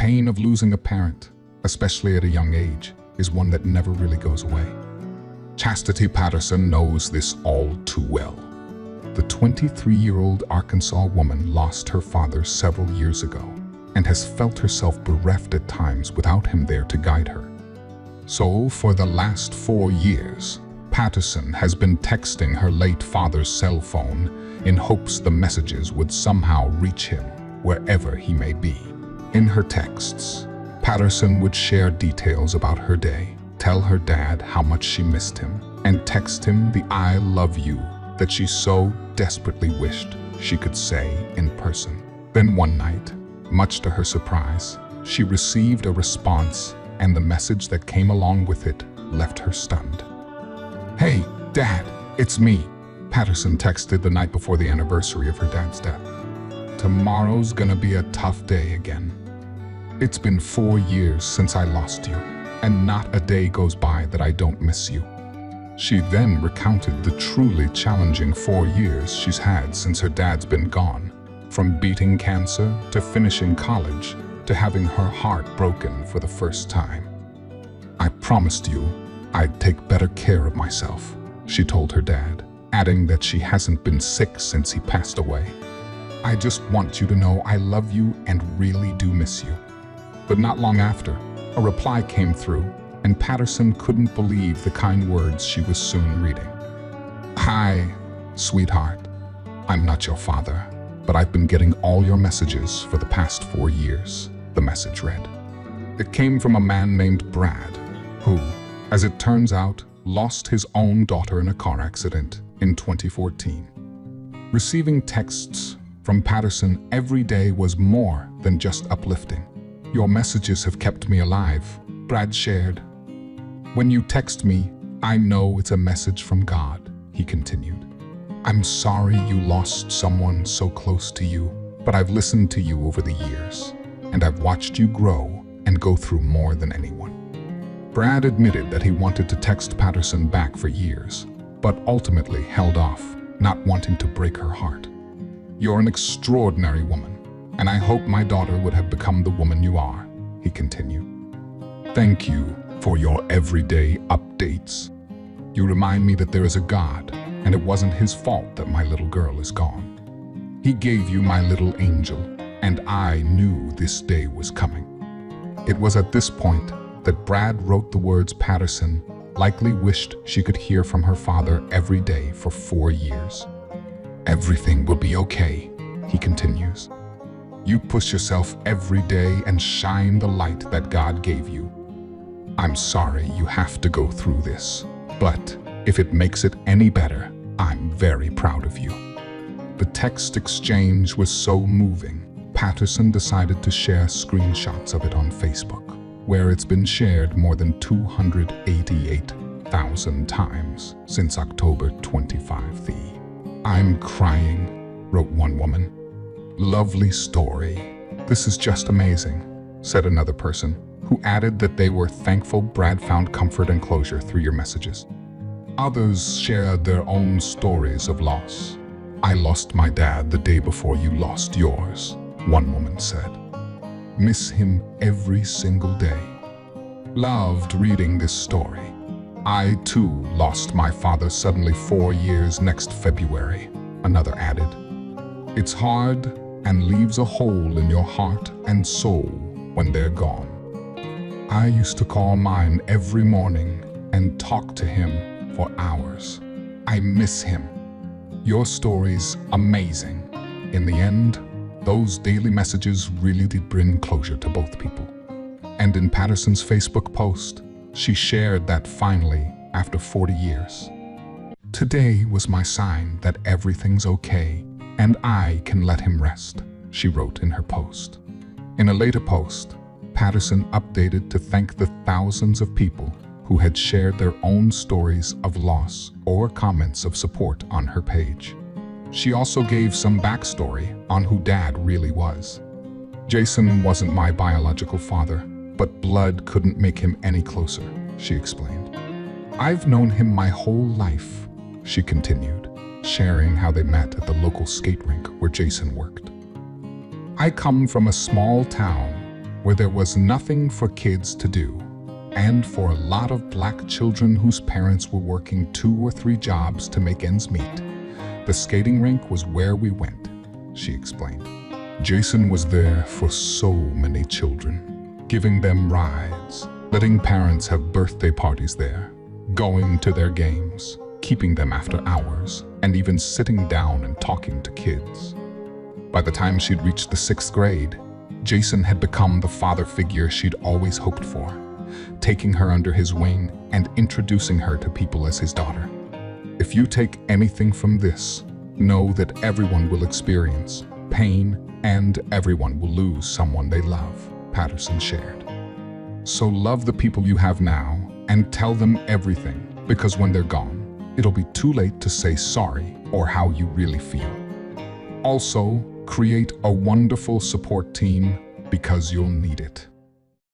pain of losing a parent, especially at a young age, is one that never really goes away. Chastity Patterson knows this all too well. The 23-year-old Arkansas woman lost her father several years ago and has felt herself bereft at times without him there to guide her. So, for the last 4 years, Patterson has been texting her late father's cell phone in hopes the messages would somehow reach him wherever he may be. In her texts, Patterson would share details about her day, tell her dad how much she missed him, and text him the "I love you" that she so desperately wished she could say in person. Then one night, much to her surprise, she received a response, and the message that came along with it left her stunned. "Hey, Dad, it's me," Patterson texted the night before the anniversary of her dad's death. "Tomorrow's gonna be a tough day again. It's been 4 years since I lost you, and not a day goes by that I don't miss you." She then recounted the truly challenging 4 years she's had since her dad's been gone, from beating cancer to finishing college to having her heart broken for the first time. "I promised you I'd take better care of myself," she told her dad, adding that she hasn't been sick since he passed away. "I just want you to know I love you and really do miss you." But not long after, a reply came through, and Patterson couldn't believe the kind words she was soon reading. "Hi, sweetheart. I'm not your father, but I've been getting all your messages for the past 4 years, the message read. It came from a man named Brad, who, as it turns out, lost his own daughter in a car accident in 2014. Receiving texts from Patterson every day was more than just uplifting. "Your messages have kept me alive," Brad shared. "When you text me, I know it's a message from God," he continued. "I'm sorry you lost someone so close to you, but I've listened to you over the years, and I've watched you grow and go through more than anyone." Brad admitted that he wanted to text Patterson back for years, but ultimately held off, not wanting to break her heart. "You're an extraordinary woman, and I hope my daughter would have become the woman you are," he continued. "Thank you for your everyday updates. You remind me that there is a God, and it wasn't his fault that my little girl is gone. He gave you my little angel, and I knew this day was coming." It was at this point that Brad wrote the words Patterson likely wished she could hear from her father every day for 4 years. "Everything will be okay," he continues. "You push yourself every day and shine the light that God gave you. I'm sorry you have to go through this, but if it makes it any better, I'm very proud of you." The text exchange was so moving, Patterson decided to share screenshots of it on Facebook, where it's been shared more than 288,000 times since October 25. "I'm crying," wrote one woman. "Lovely story. This is just amazing," said another person, who added that they were thankful Brad found comfort and closure through your messages. Others shared their own stories of loss. "I lost my dad the day before you lost yours," one woman said. "Miss him every single day. Loved reading this story. I too lost my father suddenly 4 years next February," another added. "It's hard and leaves a hole in your heart and soul when they're gone. I used to call mine every morning and talk to him for hours. I miss him. Your story's amazing." In the end, those daily messages really did bring closure to both people. And in Patterson's Facebook post, she shared that finally, after 40 years, "Today was my sign that everything's okay and I can let him rest," she wrote in her post. In a later post, Patterson updated to thank the thousands of people who had shared their own stories of loss or comments of support on her page. She also gave some backstory on who Dad really was. "Jason wasn't my biological father, but blood couldn't make him any closer," she explained. "I've known him my whole life," she continued, sharing how they met at the local skate rink where Jason worked. "I come from a small town where there was nothing for kids to do, and for a lot of black children whose parents were working 2 or 3 jobs to make ends meet. The skating rink was where we went, she explained. Jason was there for so many children, giving them rides, letting parents have birthday parties there, going to their games, keeping them after hours, and even sitting down and talking to kids. By the time she'd reached the 6th grade, Jason had become the father figure she'd always hoped for, taking her under his wing and introducing her to people as his daughter. If you take anything from this, know that everyone will experience pain and everyone will lose someone they love, Patterson shared. So love the people you have now and tell them everything, because when they're gone, it'll be too late to say sorry or how you really feel. Also, create a wonderful support team because you'll need it.